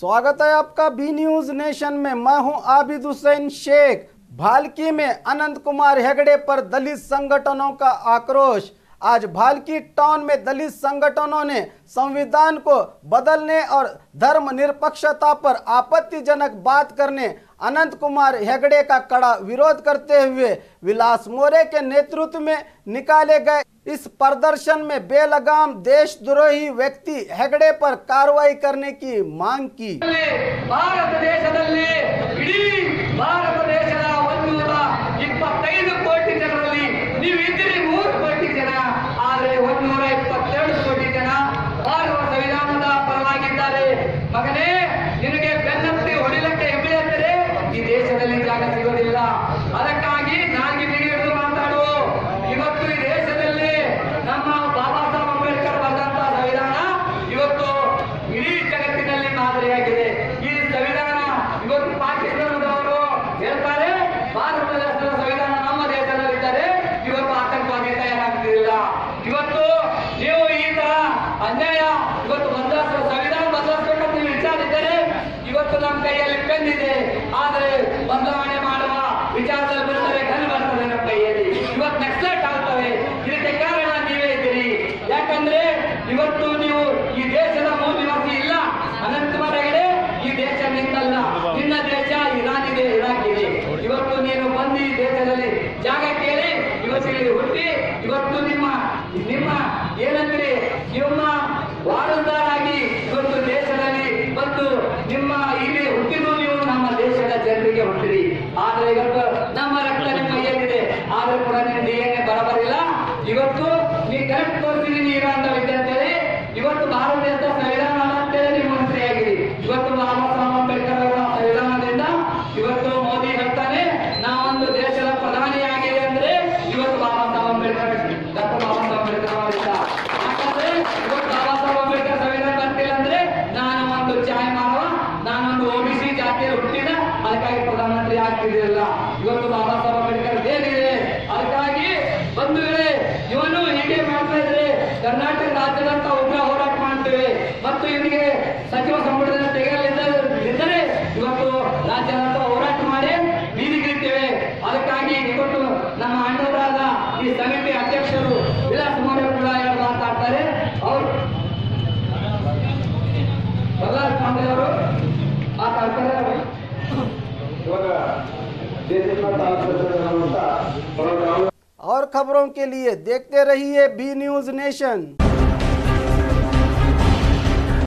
स्वागत है आपका बी न्यूज नेशन में। मैं हूं आबिद हुसैन शेख। भालकी में अनंत कुमार हेगड़े पर दलित संगठनों का आक्रोश। आज भालकी टाउन में दलित संगठनों ने संविधान को बदलने और धर्मनिरपेक्षता पर आपत्तिजनक बात करने अनंत कुमार हेगड़े का कड़ा विरोध करते हुए विलास मोरे के नेतृत्व में निकाले गए इस प्रदर्शन में बेलगाम देशद्रोही व्यक्ति हेगड़े पर कार्रवाई करने की मांग की। भारत देशದಲ್ಲಿ ಇಡೀ ಭಾರತ ದೇಶದ 125 ಕೋಟಿ ಜನರಲ್ಲಿ ನೀವು ಇದ್ದೀರಿ 3 ಕೋಟಿ ಜನ, ಆದರೆ 122 ಕೋಟಿ ಜನ ಭಾರತ ಸಂವಿಧಾನದ ಪರವಾಗಿದ್ದಾರೆ। ಮಗನೇ, ನಿನಗೆ ಬೆನ್ನತ್ತಿ ಹೊಡಿಲಕ್ಕೆ ಹೆಮ್ಮೆ ಇದ್ದರೆ ಈ ದೇಶದಲ್ಲಿ ಜಾಗ ಸಿಗೋದಿಲ್ಲ। ಅದಕ್ಕಾಗಿ ನಾಲ್ಗೆ ಹಿಡಿದು ಮಾತಾಡು। ಇವತ್ತು ಈ ದೇಶದಲ್ಲಿ ನಮ್ಮ ಬಾಬಾ ಸಾಹೇಬ್ ಅಂಬೇಡ್ಕರ್ ಬರೆದಂತ ಸಂವಿಧಾನ ಇವತ್ತು ಇಡೀ ಜಗತ್ತಿನಲ್ಲಿ ಮಾದರಿಯಾಗಿದೆ। ಈ ಸಂವಿಧಾನ ಇವತ್ತು ಪಾಕಿಸ್ತಾನದವರು ಹೇಳ್ತಾರೆ ಭಾರತ ದೇಶದ ಸಂವಿಧಾನ ನಮ್ಮ ದೇಶದಲ್ಲಿದ್ದರೆ ಇವತ್ತು ಆತಂಕವಾದಿ ತಯಾರಾಗ್ತಿಲ್ಲ। ಇವತ್ತು ನೀವು ಈ ತರ ಅನ್ಯಾಯ ಇವತ್ತು ಸಂವಿಧಾನ ಬದಲಾಯಿಸಬೇಕಂತ ನೀವು ವಿಚಾರ ಇದ್ದರೆ ಇವತ್ತು ನಮ್ಮ ಕೈಯಲ್ಲಿ ಪೆನ್ ಇದೆ, ಆದರೆ ಬದಲಾವಣೆ ಮಾಡುವ ವಿಚಾರದಲ್ಲಿ ಬರ್ತದೆ, ಕಣ್ಣು ಬರ್ತದೆ ನಮ್ಮ ಕೈಯಲ್ಲಿ। ಇವತ್ತು ನಕ್ಸಲೈಟ್ ಆಗ್ತವೆ, ಇದಕ್ಕೆ ಕಾರಣ ನೀವೇ ಇದ್ದೀರಿ। ಯಾಕಂದ್ರೆ ಇವತ್ತು ನೀವು ಈ ದೇಶದ ಮೂಲ ನಿವಾಸಿ ಇಲ್ಲ। ಅನಂತ್ ಕುಮಾರ್ ಹೆಗಡೆ ಈ ದೇಶ ನಿಂದಲ್ಲ, ನಿನ್ನ ದೇಶ ಇರಾನ್ ಇದೆ, ಇರಾಕ್ ಇದೆ। ಇವತ್ತು ನೀನು ಬಂದು ಈ ದೇಶದಲ್ಲಿ ಜಾಗ ಕೇಳಿ ಇವತ್ತು ಇಲ್ಲಿ ಹುಟ್ಟಿ ಇವತ್ತು ನಿಮ್ಮ ಏನಂದ್ರೆ ನಿಮ್ಮ ವಾರದಾರಾಗಿ ಇವತ್ತು ದೇಶದಲ್ಲಿ ಬಂದು ನಿಮ್ಮ ಇಲ್ಲಿ ಹುಟ್ಟಿದ್ದು ನೀವು ನಮ್ಮ ದೇಶದ ಜನರಿಗೆ ಹುಟ್ಟಿರಿ। ಆದ್ರೆ ಇವತ್ತು ನಮ್ಮ ರಕ್ತ ನಿಮ್ಮ ಕೈಯಲ್ಲಿದೆ, ಆದ್ರೂ ಕೂಡ ನಿಮ್ಮ DNA ಬರಬರಿಲ್ಲ। ಇವತ್ತು ನೀವು ಕರೆಕ್ಟ್ ತೋರಿಸಿದೀನಿ ಇರೋಂತ ವಿದ್ಯಾರ್ಥಿಗಳೇ, ಇವತ್ತು ಭಾರತ ದೇಶದ ಸಂವಿಧಾನ ಅಂತೇಳಿ ನೀವು ಮಂತ್ರಿಯಾಗಿರಿ। ಇವತ್ತು ಬಾಬಾ ಸಾಹೇಬ್ ಅಂಬೇಡ್ಕರ್ ಅವರ ಸಂವಿಧಾನದಿಂದ ಇವತ್ತು ಮೋದಿ ಹೇಳ್ತಾನೆ ನಾವೊಂದು ದೇಶದ ಪ್ರಧಾನಿಯಾಗಿದೆ ಅಂದ್ರೆ ಇವತ್ತು ಬಾಬಾ ಸಾಹೇಬ್ ಅಂಬೇಡ್ಕರ್ ಡಾಕ್ಟರ್ ಬಾಬಾ ಸಾಹೇಬ್ ಅಂಬೇಡ್ಕರ್ ಅವರಿಂದ। ಯಾಕಂದ್ರೆ ಇವತ್ತು ಬಾಬಾ ಸಾಹೇಬ್ ಅಂಬೇಡ್ಕರ್ ಸಂವಿಧಾನ ಬರ್ತಿಲ್ಲ ಅಂದ್ರೆ ನಾನು ಒಂದು ಚಾಯ್ ಮಾರುವ, ನಾನೊಂದು OBC ಜಾತಿಯಲ್ಲಿ ಹುಟ್ಟಿದ, ಅದಕ್ಕಾಗಿ ಪ್ರಧಾನಮಂತ್ರಿ ಆಗ್ತಿದ್ದಿಲ್ಲ। ಇವತ್ತು ಬಾಬಾ ಸಾಹೇಬ್ ಅಂಬೇಡ್ಕರ್ ಏನಿದೆ, ಅದಕ್ಕಾಗಿ ಬಂಧುಗಳೇ ಇವನು ಹೀಗೆ ಮಾಡ್ತಾ ಇದ್ರೆ ಕರ್ನಾಟಕ ರಾಜ್ಯದಂತ ಉಗ್ರ ಹೋರಾಟ ಮಾಡ್ತೇವೆ ಮತ್ತು ಇವನಿಗೆ ಸಚಿವ ಸಂಪುಟದಿಂದ ತೆಗೆಯಲಿದ್ದರೆ ಇವತ್ತು ರಾಜ್ಯದಂತ ಹೋರಾಟ ಮಾಡಿ ಬೀದಿಗಿಳಿತೇವೆ। ಅದಕ್ಕಾಗಿ ಇವತ್ತು ನಮ್ಮ ಅಣ್ಣವರಾದ ಈ ಸಮಿತಿ ಅಧ್ಯಕ್ಷರು ವಿಲಾಸ್ ಮೋರೆ ಕೂಡ ಮಾತಾಡ್ತಾರೆ। ಅವರು ಪ್ರಹ್ಲಾದ್ ಪಾಂಡೆ ಅವರು ಮಾತಾಡ್ತಾರೆ। और खबरों के लिए देखते रहिए बी न्यूज नेशन।